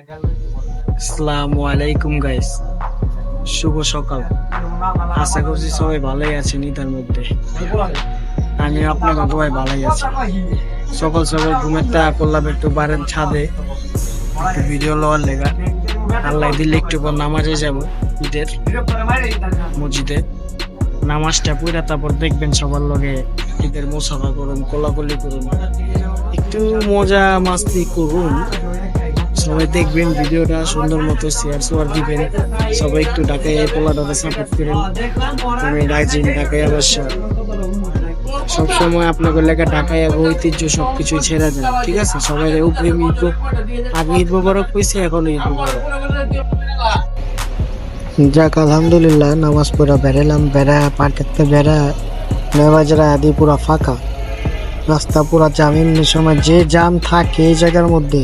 আসসালামু আলাইকুম গাইস, শুভ সকাল। আশা করছি সবাই ভালোই আছেন। ঈদের মধ্যে আমি আপনাকে সবাই ভালোই আছি। সকাল সকাল ঘুমের তা করলাম একটু বাড়ির ছাদে একটু ভিডিও লওয়ার লেগা। আল্লাহ দিলে একটু পর নামাজে যাব ঈদের মসজিদে। নামাজটা পড়া তারপর দেখবেন সবার লগে ঈদের মোসাফা করুন, কোলাকুলি করুন, একটু মজা মাস্তি করুন। সবাই দেখবেন ভিডিওটা, সুন্দর মতো শেয়ার দিবেন। সবাই একটু ঢাকায় পোলাটাকে সাপোর্ট করেন। আমি রাইজিং ঢাকায় অবশ্য সবসময় আপনাদের লেখা ঢাকায় ঐতিহ্য সবকিছুই ছেড়ে যায়, ঠিক আছে? সবাই উপরে আগে ঈদ মোবারক কইছে, এখন ঈদ মোবারক। যাক আলহামদুলিল্লাহ, নামাজ পড়া বেড়ালাম, বেড়া পার্কেতে বেড়া নেওয়াজরা আদি পুরা ফাঁকা রাস্তা, পুরা জাম। এমনি সময় যে জাম থাকে এই জায়গার মধ্যে,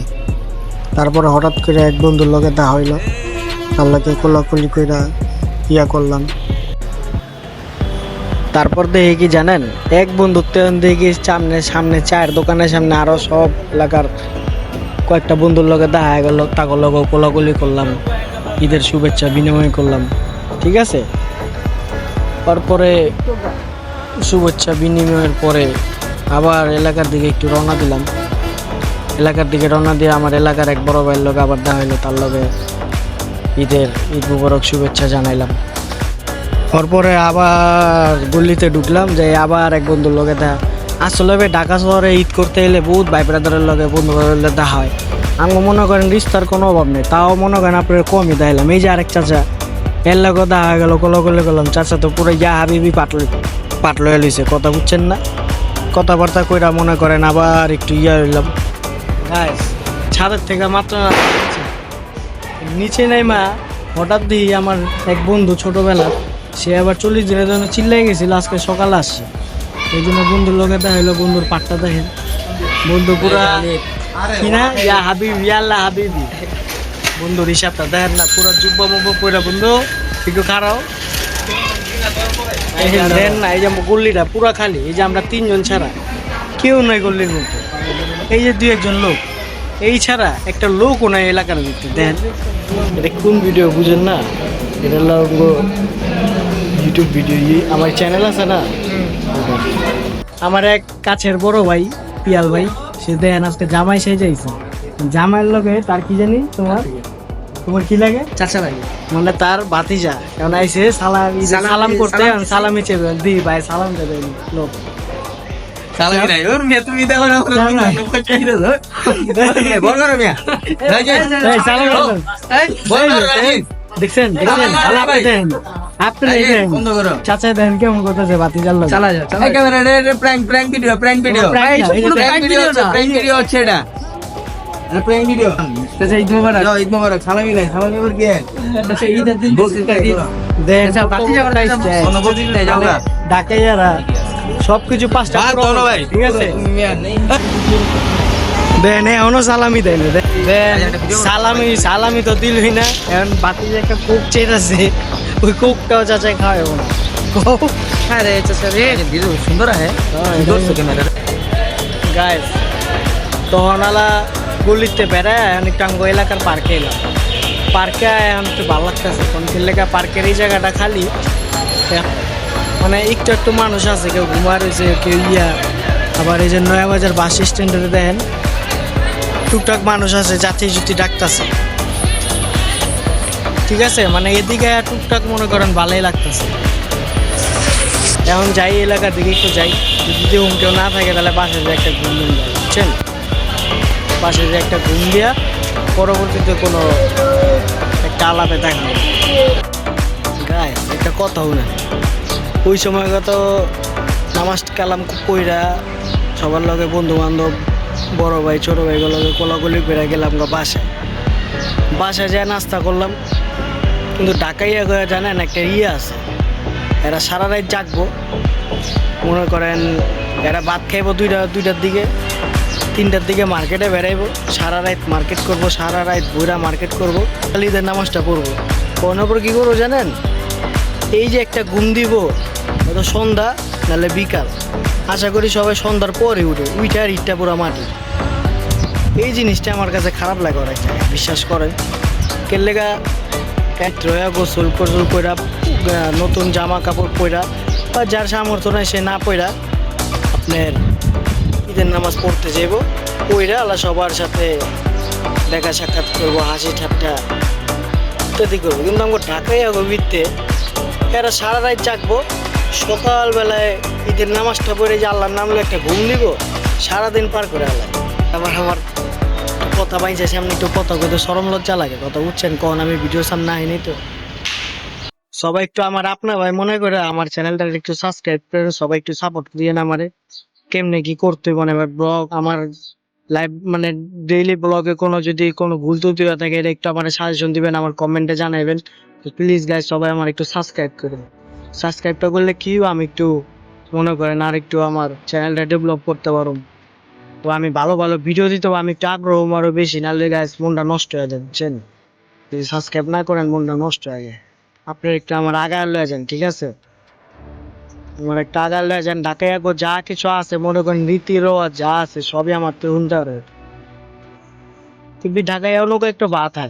তারপরে হঠাৎ করে এক বন্ধুর লগে দেখা হইল, তার লগে কোলাকুলি কইরা ইয়া করলাম। তারপর দেখি কি জানেন, এক বন্ধুর দেখি সামনে সামনে চায়ের দোকানের সামনে আরো সব এলাকার কয়েকটা বন্ধুর লগে দেখা গেল, তাকে লগে কোলাকুলি করলাম, ঈদের শুভেচ্ছা বিনিময় করলাম, ঠিক আছে? তারপরে শুভেচ্ছা বিনিময়ের পরে আবার এলাকার দিকে একটু রওনা দিলাম। এলাকার দিকে রওনা দিয়ে আমার এলাকার এক বড় ভাইয়ের লোক আবার দেখা হইলো, তার লগে ঈদ মুবারক শুভেচ্ছা জানাইলাম। তারপরে আবার গল্লিতে ঢুকলাম, যে আবার এক বন্ধুর লগে দেখা। আসলে ঢাকা শহরে ঈদ করতে এলে বহুত ভাই ব্রাদারের লগে বন্ধু বান্ধবের দেখা হয়। আমি মনে করেন রিস্তার কোনো অভাব নেই, তাও মনে করেন আপনার কমই দেখাইলাম। এই যে আরেক চাচা, এর লগে দেখা হয়ে গেল, কোলাকুলি করলাম। চাচা তো পুরো ইয়া হাবিবি পাটলো লইছে, কথা বুঝছেন না? কথাবার্তা কইরা মনে করেন আবার একটু ইয়া হইলাম। ছাদের থেকে মাত্র নিচে নাই মা, হঠাৎ দিই আমার এক বন্ধু ছোটবেলা, সে আবার 40 দিনের জন্য চিল্লাই গেছিল, আজকে সকালে আসছে। এই জন্য বন্ধুর লোকে দেখা হইলো, বন্ধুর পাটটা দেখেন। বন্ধু পুরা কিনা ইয়া হাবিবি, আল্লাহ হাবিবি। বন্ধুর হিসাবটা দেখেন না, পুরা জুব্বা মুব্বা পয়রা। বন্ধু একটু খারাও দেন না, এই যে গল্লিটা পুরা খালি, এই যে আমরা 3 জন ছাড়া কেউ নাই গল্লির মধ্যে। এই যে 2-1 লোক, এই ছাড়া একটা লোকও নাই এলাকার ভিতরে। দেখেন এটা কোন ভিডিও বুঝেন না? এটা হলো ইউটিউব ভিডিও, আমার চ্যানেল আছে না। আমার এক কাছের বড় ভাই পিয়াল ভাই, সে দেখেন আজকে জামাই সেজাইছে। জামাইয়ের লগে তার কি জানি, তোমার কি লাগে? চাচা ভাই, মানে তার ভাতিজা। এখন আইসে সালাম করতে, সালামি চেয়ে দি ভাই সালাম দেবে লোক। দেখছেন চাচা দেখেন কেমন করতেছে ভাতিজার লোক। সবকিছু 5টা, ঠিক আছে? দেন এখনো সালামি দেয় না। সালামি তো দিলই না। এখন বাতি যে একটা কোক চেট আছে, ওই কোকটাও চাচাই খাওয়াবো না। সুন্দর গাইস, তখন আলা গলিতে বেড়ায়, এখন একটু আঙ্গ এলাকার পার্কে এলাম। পার্কে এখন একটু ভালো লাগতেছে, কোন এলাকা পার্কের এই জায়গাটা খালি, মানে একটু একটু মানুষ আছে, কেউ ঘুমা রয়েছে, কেউ ইয়া। আবার এই যে নয়াবাজার বাস স্ট্যান্ডে দেখেন টুকটাক মানুষ আছে, যাত্রী জুতি ডাকতেছে, ঠিক আছে? মানে এদিকে টুকটাক মনে করেন ভালোই লাগতেছে। এখন যাই এলাকার দিকে একটু যাই, যদি কেউ না থাকে তাহলে বাসে যে একটা ঘুম দিন যায়, বুঝছেন? বাসে যে একটা ঘুম দিয়া পরবর্তীতে কোনো একটা আলাপে দেখা যায়। গায়ে একটা কথাও না, ওই সময় তো নামাজ কালাম পইরা সবার লগে বন্ধু বান্ধব, বড় ভাই ছোট ভাইগুলো কোলাকুলি করে গেলাম বাসায় যায় নাস্তা করলাম। কিন্তু ঢাকাইয়া গিয়ে জানেন একটা আছে, এরা সারা রাত জাগবো, মনে করেন এরা ভাত খাইবো 2টার দিকে, 3টার দিকে মার্কেটে বেড়াইবো, সারা রাত মার্কেট করবো, সারা রাত বইরা মার্কেট করবো, ঈদের নামাজটা পড়বো। পড়ানোর পর কী করবো জানেন? এই যে একটা ঘুম দিব, হয়তো সন্ধ্যা নাহলে বিকাল, আশা করি সবাই সন্ধ্যার পরে উঠে আর ইটটা পুরো মাটি। এই জিনিসটা আমার কাছে খারাপ লাগে অনেক জায়গায়, বিশ্বাস করেন। কেলেগা এক রয়া গোসল কোসল কইরা নতুন জামা কাপড় পইরা বা যার সামর্থ্য নাই সে না পইরা আপনার ঈদের নামাজ পড়তে যাইব, পইরা আল্লাহ সবার সাথে দেখা সাক্ষাৎ করবো, হাসি ঠাট্টা ইত্যাদি করবো। কিন্তু আমার ঢাকায় ভিত্তে এরা সারা রাত জাগবো, সকালবেলায় ঈদের নামাজটা পড়ে যে আল্লাহর নামলে একটা ঘুম দিব, সারাদিন পার করে আল্লাহ। আমার কথা পাইছে সামনে একটু কথা কইতে সরম লজ্জা লাগে, কথা বুঝছেন? কখন আমি ভিডিও সামনে আইনি তো সবাই একটু আমার আপনা ভাই মনে করে আমার চ্যানেলটা একটু সাবস্ক্রাইব করে সবাই একটু সাপোর্ট দিয়ে আমারে কেমনে কি করতে মানে ব্লগ আমার লাইভ মানে ডেইলি ব্লগে কোনো যদি কোনো ভুল ত্রুটি হয়ে থাকে এটা একটু আমার সাজেশন দিবেন, আমার কমেন্টে জানাবেন। তো প্লিজ গাইস সবাই আমার একটু সাবস্ক্রাইব করুন। সাবস্ক্রাইবটা করলে কি আমি একটু মনে করেন আর একটু আমার চ্যানেলটা ডেভেলপ করতে পারবো, তো আমি ভালো ভালো ভিডিও দিতে আমি একটু আগ্রহ আরো বেশি, নাহলে গাইস মনটা নষ্ট হয়ে যাচ্ছেন। যদি সাবস্ক্রাইব না করেন মনটা নষ্ট হয়ে যায়। আপনার একটু আমার আগায় লয়ে যান, ঠিক আছে? আমার একটা আগায় লয়ে যান। ঢাকায় যা কিছু আছে মনে করেন রীতি রেওয়াজ যা আছে সবই আমার তো শুনতে হবে। কিন্তু ঢাকায় लोग एक तो बात है,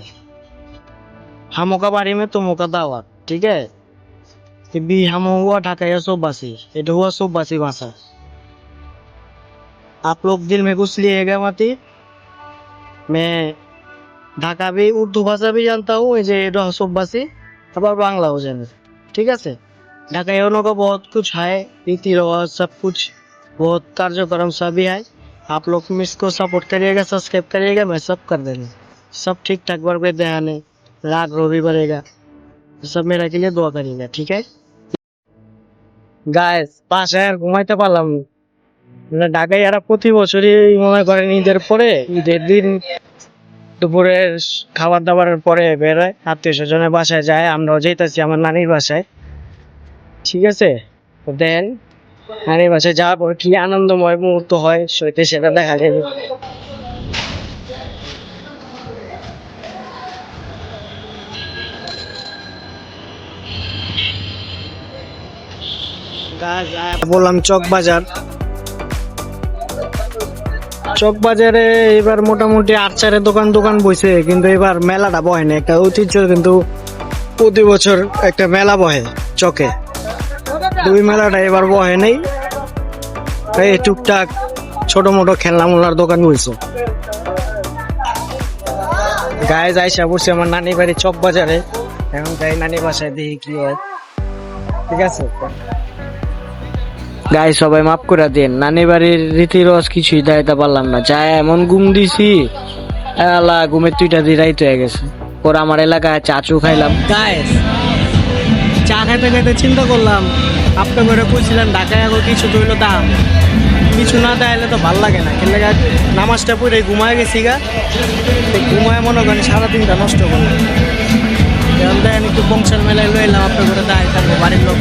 हम का बारे में तुम का दावत, ठीक है? कि भी हम हुआ ढाका या सोबासी, ये हुआ सोबासी भाषा। आप लोग दिल में घुस लिएगा मती। मैं ढाका भी उर्दू भाषा भी जानता हूँ, ये सोबासी अब बांग्ला हो जाए, ठीक है? ढाका का बहुत कुछ है, रीति रिवाज सब कुछ बहुत कार्यक्रम सभी है। आप लोग इसको सपोर्ट करिएगा, सब्सक्राइब करिएगा, मैं सब कर देंगे। सब ठीक ठाक बरकत ध्यान है, राग रो भी बढ़ेगा, सब मेरा के लिए दुआ करिएगा, ठीक है गाइस? পাশে আর ঘুমাইতে পারলাম না। ঢাকায় এরা প্রতি বছরই মনে করেন ঈদের পরে ঈদের দিন দুপুরে খাবার দাবারের পরে বেরোয়, আত্মীয় স্বজনের বাসায় যায়, আমরাও যেতেছি আমার নানির বাসায়, ঠিক আছে? তো দেন নানির বাসায় যাওয়ার পর কি আনন্দময় মুহূর্ত হয় সইতে সেটা দেখা যাবে। বললাম চক বাজার, চক বাজারে এবার মোটামুটি আচারের দোকান দোকান বসে, কিন্তু এবার মেলাটা বহে না, একটা ঐতিহ্য কিন্তু প্রতি বছর একটা মেলা বহে চকে, দুই মেলাটা এবার বহে নেই। এই টুকটাক ছোট মোটো খেলনা মোলার দোকান বসে। গায়ে যাইসা বসে আমার নানি বাড়ি চক বাজারে, এখন গাই নানি বাসায় দেখি কি হয়, ঠিক আছে? গায়ে সবাই মাফ করে দেন, নানি বাড়ির রীতি রস কিছুই দাইতে পারলাম না, যা এমন ঘুম দিছি আল্লাহ ঘুমের তুইটা দিয়ে রাইত হয়ে গেছে। পর আমার এলাকায় চাচু খাইলাম। গাইস চা খাইতে খাইতে চিন্তা করলাম আপনি করে কইছিলেন ঢাকায় এখন কিছু তৈল দাম, কিছু না দেখাইলে তো ভাল লাগে না। কেন নামাজটা পড়ে ঘুমায় গেছি গা, ঘুমায় মনে করেন সারাদিনটা নষ্ট করলাম। এখন দেখেন একটু বংশের মেলায় লইলাম আপনার করে দেখাই থাকবো বাড়ির লোক,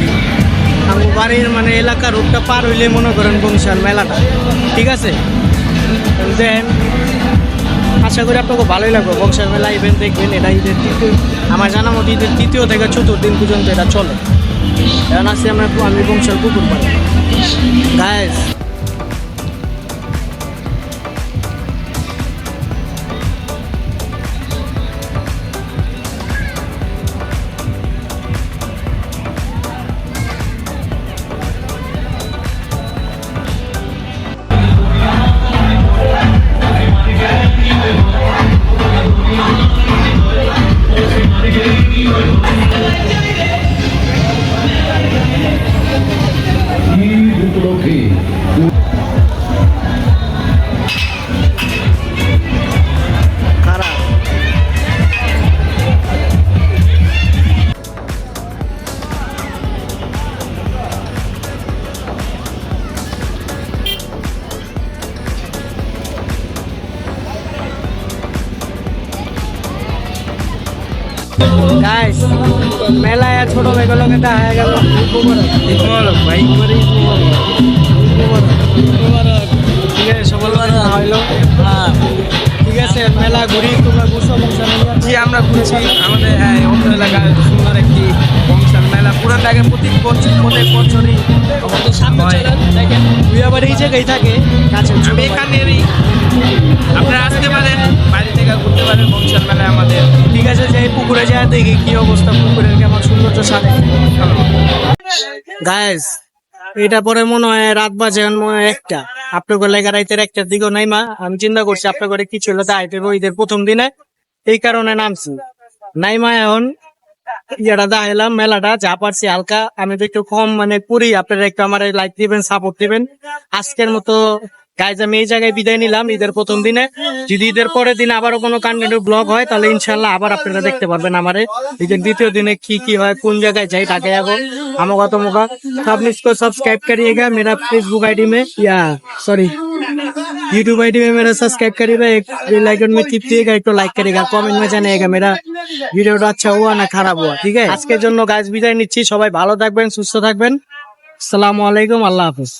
আমার বাড়ির মানে এলাকার রোডটা পার হইলে মনে করেন বংশাল মেলাটা, ঠিক আছে? দেন আশা করি আপনাকে ভালোই লাগবে। বংশাল মেলা ইভেন্ট দেখবেন, এটা ঈদের আমার জানা মতো ঈদের 3য় থেকে 4th দিন পর্যন্ত এটা চলে। এখন আসছি আমি বংশাল পুকুর পাড়ে। গাইস গাইস মেলায় ছোট ভাইগুলোকে দেখা গেল ভাই, ঠিক আছে? সকালবেলা হইলো, ঠিক আছে? মেলা ঘুরি, তোমরা ঘুরছো বংশাল? জি আমরা ঘুরছি, আমাদের অন্য এলাকায় সুন্দর একটি বংশাল মেলা পুরাটাকে প্রত্যেক বছরই দেখেন দুই আবার এই জায়গায় থাকে কাছে, এখানেরই আপনারা আসতে পারেন। দেখি কি অবস্থা পুকুরের, কেমন সৌন্দর্য সাথে। গাইস, এটা পরে মনে হয় রাত বাজে এখন মনে হয় একটা, আপনার লেগা রাইতের একটার দিকেও নাই মা। আমি চিন্তা করছি আপনার ঘরে কিছু হলো তাইতে ঈদের প্রথম দিনে, এই কারণে নামছি। নাইমা এখন ইয়াটা দেখাইলাম মেলাটা, যা পারছি হালকা। আমি তো একটু কম মানে করি, আপনারা একটু আমার লাইক দিবেন, সাপোর্ট দিবেন। আজকের মতো গাইজ আমি এই জায়গায় বিদায় নিলাম ঈদের প্রথম দিনে। যদি ঈদের পরের দিন আবারও কোনো কন্টেন্ট ব্লগ হয় তাহলে ইনশাল্লাহ আবার আপনারা দেখতে পারবেন আমারে। ঈদের দ্বিতীয় দিনে কি কি হয়, কোন জায়গায় যাই, ঢাকা যাবো আমাকে तो मुका। आपने इसको सब्सक्राइब करिएगा, मेरा फेसबुक आईडी में या सॉरी यूट्यूब आईडी में मेरा सब्सक्राइब करिएगा, एक बेल आइकन में टिपिएगा, एक तो लाइक करिएगा, कमेंट में জানিয়েगा मेरा ভিডিওটা अच्छा हुआ ना খারাপ हुआ। ঠিক আছে, আজকের জন্য গাইজ বিদায় নিচ্ছি। সবাই ভালো থাকবেন, সুস্থ থাকবেন। আসসালামু আলাইকুম, আল্লাহ হাফেজ।